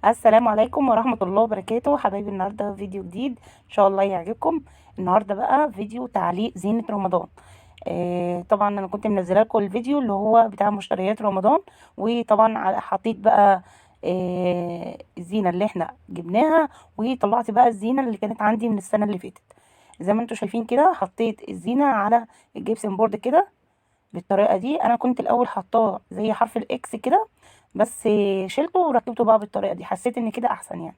السلام عليكم ورحمة الله وبركاته حبايبي. النهاردة فيديو جديد ان شاء الله يعجبكم. النهاردة بقى فيديو تعليق زينة رمضان. طبعا انا كنت منزله لكم الفيديو اللي هو بتاع مشتريات رمضان، وطبعا حطيت بقى الزينة اللي احنا جبناها، وطلعت بقى الزينة اللي كانت عندي من السنة اللي فاتت. زي ما انتم شايفين كده حطيت الزينة على الجبسن بورد كده بالطريقة دي. انا كنت الاول حطاه زي حرف الاكس كده، بس شلته وركبته بقى بالطريقة دي، حسيت ان كده احسن يعني.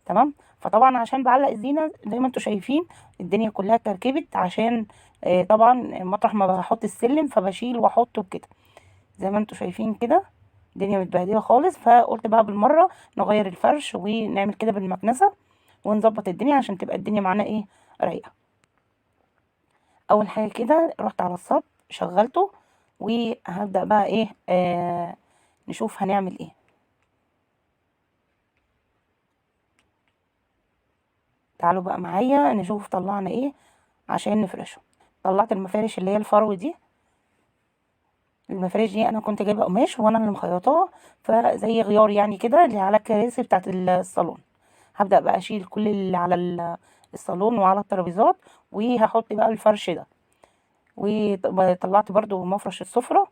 تمام. فطبعا عشان بعلق الزينة زي ما انتم شايفين الدنيا كلها كركبت، عشان طبعا مطرح ما بحط السلم فبشيل واحطه كده. زي ما انتم شايفين كده الدنيا متبهدله خالص، فقلت بقى بالمره نغير الفرش ونعمل كده بالمكنسه ونظبط الدنيا عشان تبقى الدنيا معانا ايه، رايقه. اول حاجه كده رحت على الصب شغلته، وهبدا بقى ايه نشوف هنعمل ايه. تعالوا بقى معايا نشوف طلعنا ايه عشان نفرشه. طلعت المفارش اللي هي الفرو دي. المفارش دي انا كنت جايبه قماش وانا اللي مخيطاها، فزي غيار يعني كده اللي على الكراسي بتاعت الصالون. هبدا بقى اشيل كل اللي على الصالون وعلى الترابيزات، وهحط بقى الفرش ده. وطلعت برضو مفرش السفره،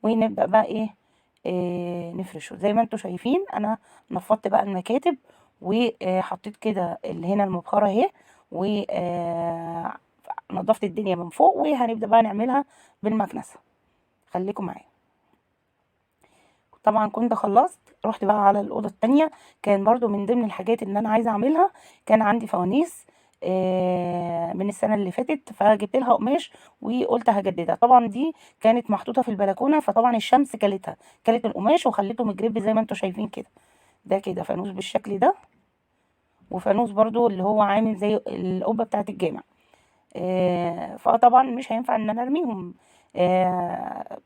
ونبدا بقى إيه نفرشه. زي ما انتم شايفين انا نفضت بقى المكاتب، وحطيت كده اللي هنا المبخره اهي، ونضفت الدنيا من فوق، وهنبدا بقى نعملها بالمكنسه. خليكم معايا. طبعا كنت خلصت رحت بقى على الاوضه التانية. كان برضو من ضمن الحاجات اللي انا عايزه اعملها، كان عندي فوانيس من السنه اللي فاتت، فجبت لها قماش وقلت هجددها. طبعا دي كانت محطوطه في البلكونه، فطبعا الشمس كلتها، كلت القماش وخليته مجرب زي ما انتم شايفين كده. ده كده فانوس بالشكل ده، وفانوس برضو اللي هو عامل زي القبه بتاعه الجامع. فطبعا مش هينفع ان انا ارميهم.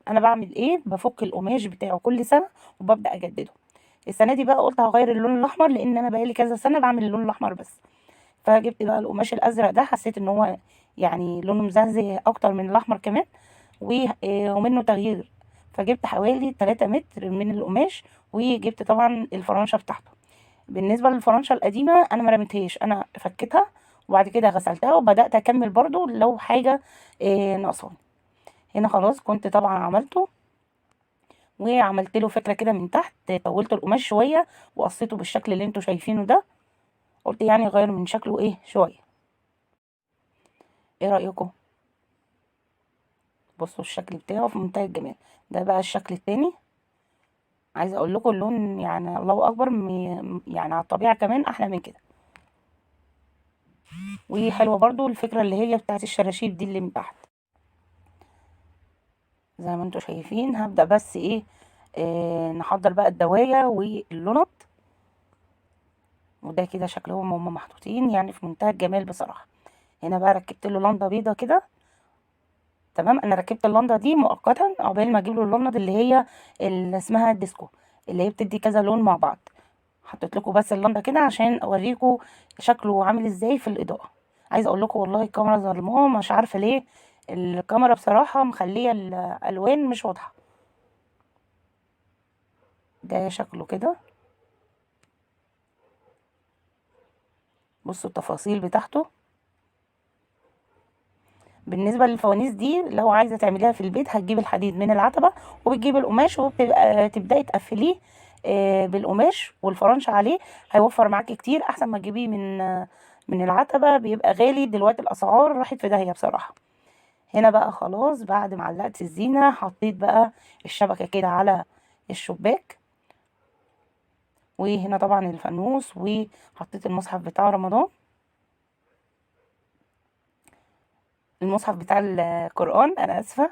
انا بعمل ايه، بفك القماش بتاعه كل سنه وببدا اجدده. السنه دي بقى قلت هغير اللون الاحمر، لان انا بقالي كذا سنه بعمل اللون الاحمر بس. فجبت بقى القماش الازرق ده، حسيت ان هو يعني لونه مزهزه اكتر من الاحمر كمان، ومنه تغيير. فجبت حوالي 3 متر من القماش، وجبت طبعا الفرنشه بتاعته. بالنسبه للفرنشه القديمه انا ما رميتهاش، انا فكيتها وبعد كده غسلتها وبدات اكمل برضو لو حاجه ناقصاني. هنا خلاص كنت طبعا عملته، وعملت له فكره كده من تحت، طولت القماش شويه وقصيته بالشكل اللي انتوا شايفينه ده. قلت يعني اغير من شكله ايه شويه. ايه رايكم؟ بصوا الشكل بتاعه في منتهى الجمال. ده بقى الشكل التاني. عايزه اقول لكم اللون يعني الله اكبر، يعني على الطبيعه كمان احلى من كده. وحلوه برضو الفكره اللي هي بتاعت الشراشيب دي اللي من تحت. زي ما انتوا شايفين هبدأ بس ايه نحضر بقى الدواية واللونط. وده كده شكلهم هم محطوطين يعني في منتهى الجمال بصراحة. هنا بقى ركبت له لنضة بيضة كده. تمام. انا ركبت اللنضة دي مؤقتا عقبال ما اجيب له اللنض اللي هي اللي اسمها الديسكو، اللي هي بتدي كذا لون مع بعض. حطيت لكم بس اللنضة كده عشان اوريكم شكله عامل ازاي في الاضاءة. عايزه اقول لكم والله الكاميرا ظلماه، مش عارفه ليه. الكاميرا بصراحه مخليه الالوان مش واضحه. ده شكله كده. بصوا التفاصيل بتاعته. بالنسبه للفوانيس دي لو عايزه تعمليها في البيت، هتجيب الحديد من العتبه وبتجيب القماش وبتبقى تبداي تقفليه بالقماش والفرنش عليه. هيوفر معاكي كتير احسن ما تجيبيه من العتبه، بيبقى غالي دلوقتي، الاسعار راحت في داهيه بصراحه. هنا بقى خلاص بعد ما علقت الزينه حطيت بقى الشبكه كده على الشباك. وهنا طبعا الفانوس، وحطيت المصحف بتاع رمضان، المصحف بتاع القرآن انا اسفة.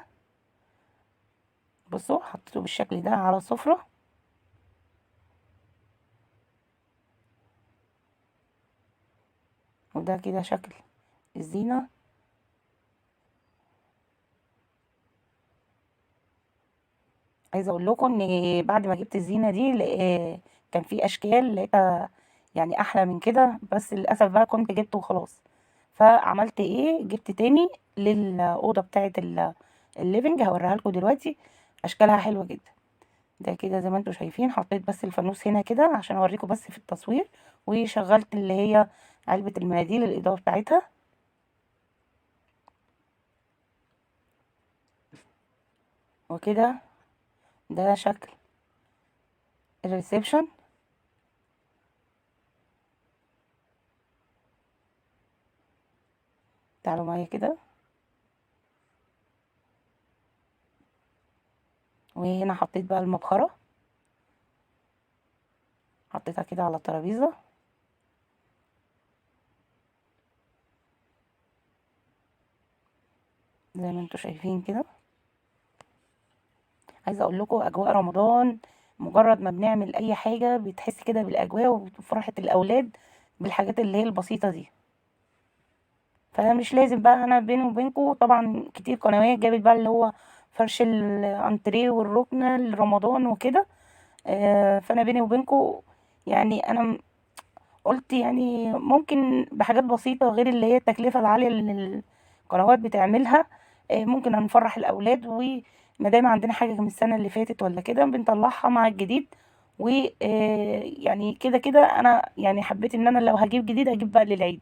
بصوا حطيته بالشكل ده على السفرة. وده كده شكل الزينة. عايزة اقول لكم ان بعد ما جبت الزينة دي كان في اشكال لقيتها يعني احلى من كده، بس للاسف بقى كنت جبته وخلاص. فعملت ايه، جبت تاني للأوضة بتاعة الليفنج، هوريها لكم دلوقتي. اشكالها حلوة جدا. ده كده زي ما انتوا شايفين. حطيت بس الفانوس هنا كده عشان اوريكم بس في التصوير، وشغلت اللي هي علبة المناديل الإضاءة بتاعتها. وكده ده شكل الريسبشن. تعالوا معايا كده. وهنا حطيت بقى المبخرة، حطيتها كده على الترابيزة زي ما انتوا شايفين كده. عايزه اقول لكم اجواء رمضان، مجرد ما بنعمل اي حاجه بتحس كده بالاجواء وفرحه الاولاد بالحاجات اللي هي البسيطه دي. فمش لازم بقى، انا بيني وبينكم طبعا كتير قنوات جابت بقى اللي هو فرش الانتريه والركنه لرمضان وكده. فانا بيني وبينكم يعني انا قلت يعني ممكن بحاجات بسيطة غير اللي هي التكلفة العالية اللي القنوات بتعملها، ممكن هنفرح الأولاد. ومادام عندنا حاجة من السنة اللي فاتت ولا كده بنطلعها مع الجديد. ويعني كده كده أنا يعني حبيت إن أنا لو هجيب جديد أجيب بقى للعيد.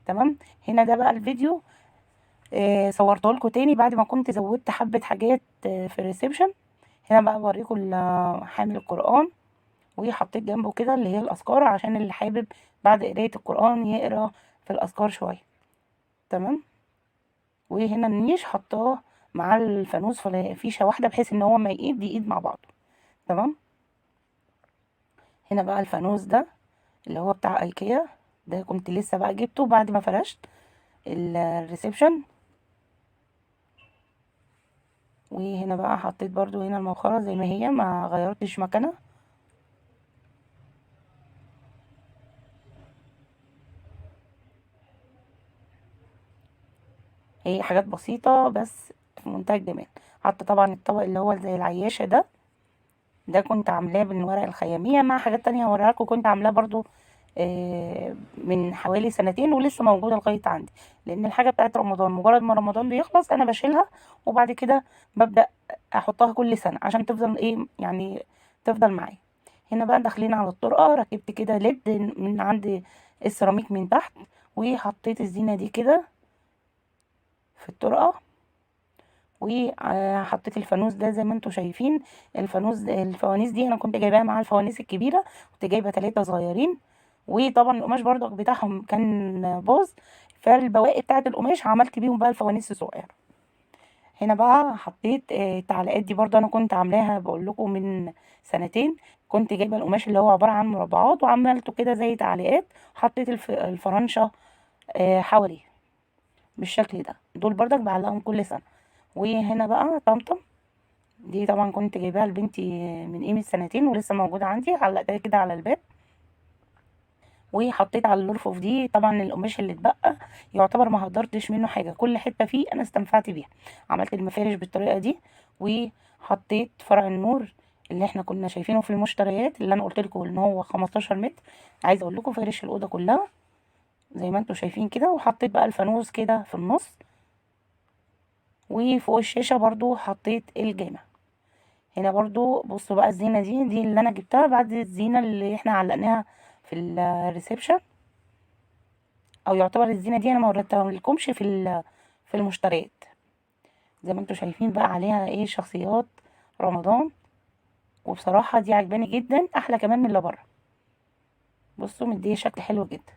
تمام. هنا ده بقى الفيديو صورته لكم تاني بعد ما كنت زودت حبة حاجات في الريسبشن. هنا بقى بوريكم حامل القرآن، وحطيت جنبه كده اللي هي الأذكار عشان اللي حابب بعد قراية القرآن يقرا في الأذكار شوية. تمام. وهنا النيش حطاه مع الفانوس في فيشة واحدة بحيث ان هو ما يقيد مع بعضه. تمام. هنا بقى الفانوس ده اللي هو بتاع ايكيا، ده كنت لسه بقى جبته بعد ما فرشت الريسبشن. وهنا بقى حطيت برضو هنا المؤخرة زي ما هي، ما غيرتش مكانها. هي حاجات بسيطة بس في منتهى الجمال. حاطة طبعا الطبق اللي هو زي العياشة ده كنت عاملاه من ورق الخيامية مع حاجات تانية هوريها لكم. كنت عاملاه برضو من حوالي سنتين ولسه موجودة لغاية عندي، لأن الحاجة بتاعت رمضان مجرد ما رمضان بيخلص أنا بشيلها، وبعد كده ببدأ أحطها كل سنة عشان تفضل إيه يعني، تفضل معايا. هنا بقى داخلين على الطرقة، ركبت كده ليد من عند السيراميك من تحت، وحطيت الزينة دي كده في الطرقة. وحطيت الفانوس ده زي ما انتوا شايفين. الفوانيس دي انا كنت جايباها مع الفوانيس الكبيره، كنت جايبه 3 صغيرين. وطبعا القماش برضو بتاعهم كان باظ، فالبواقي بتاعه القماش عملت بيهم بقى الفوانيس الصغيره. هنا بقى حطيت التعليقات دي برضو انا كنت عاملاها بقول لكم من سنتين. كنت جايبه القماش اللي هو عباره عن مربعات وعملته كده زي تعليقات، حطيت الفرنشه حواليه بالشكل ده. دول برضك بعلقهم كل سنه. وهنا بقى طمطم، دي طبعا كنت جايباها لبنتي من قيمة سنتين ولسه موجودة عندي، علقتها كده على الباب. وحطيت على الرفوف دي طبعا القماش اللي اتبقى يعتبر ما هدرتش منه حاجة، كل حتة فيه انا استنفعت بيها. عملت المفارش بالطريقة دي. وحطيت فرع النور اللي احنا كنا شايفينه في المشتريات اللي انا قلت لكم ان هو 15 متر. عايزه اقول لكم فارش الاوضه كلها زي ما انتم شايفين كده. وحطيت بقى الفانوس كده في النص، وفوق الشاشه برضو حطيت الجامع. هنا برضو بصوا بقى الزينة دي اللي انا جبتها بعد الزينة اللي احنا علقناها في الريسبشن، او يعتبر الزينة دي انا ما وريتها لكمش في المشتريات. زي ما انتوا شايفين بقى عليها ايه شخصيات رمضان، وبصراحة دي عجباني جدا احلى كمان من اللي بره. بصوا مديه شكل حلو جدا.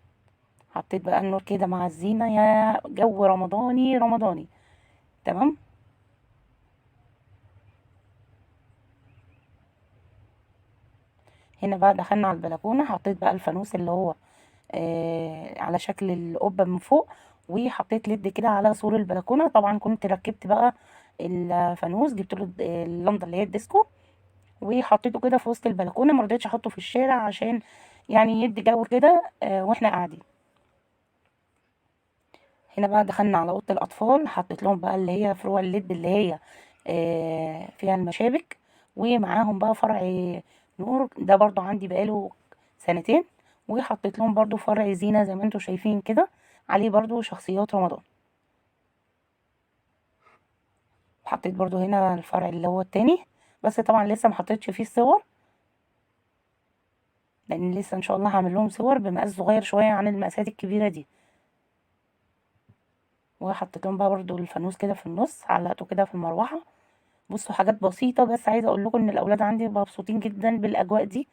حطيت بقى النور كده مع الزينة، يا جو رمضاني رمضاني. تمام. هنا بقى دخلنا على البلكونة، حطيت بقى الفانوس اللي هو على شكل القبة من فوق. وحطيت ليد كده على سور البلكونة. طبعا كنت ركبت بقى الفانوس، جبت له اللمضة اللي هي الديسكو، وحطيته كده في وسط البلكونة. ما رضيتش احطه في الشارع عشان يعني يدي جو كده واحنا قاعدين. هنا بقى دخلنا على اوضه الاطفال، حطيت لهم بقى اللي هي فروع الليد اللي هي فيها المشابك، ومعاهم بقى فرع نور ده برضو عندي بقاله سنتين. وحطيت لهم برضو فرع زينة زي ما انتوا شايفين كده، عليه برضو شخصيات رمضان. وحطيت برضو هنا الفرع اللي هو التاني، بس طبعا لسه محطتش فيه الصور، لان لسه ان شاء الله هعمل لهم صور بمقاس صغير شويه عن المقاسات الكبيره دي. وحطيت لهم بقى برضو الفانوس كده في النص، علقته كده في المروحه. بصوا حاجات بسيطه، بس عايزه اقول لكم ان الاولاد عندي مبسوطين جدا بالاجواء دي.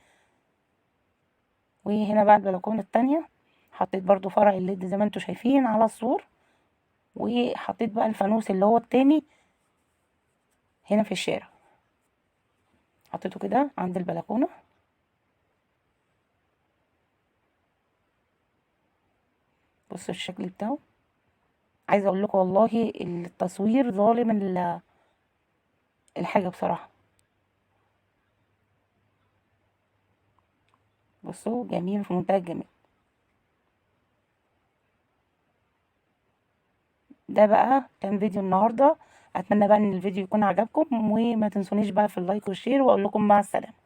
وهنا بقى البلكونه التانية، حطيت برضو فرع الليد زي ما انتوا شايفين على السور، وحطيت بقى الفانوس اللي هو التاني هنا في الشارع، حطيته كده عند البلكونه. بصوا الشكل بتاعه. عايزه اقول لكم والله التصوير ظالم الحاجه بصراحه. بصوا جميل في منتهى الجمال. ده بقى كان فيديو النهارده، اتمنى بقى ان الفيديو يكون عجبكم، وما تنسونيش بقى في اللايك والشير، واقول لكم مع السلامه.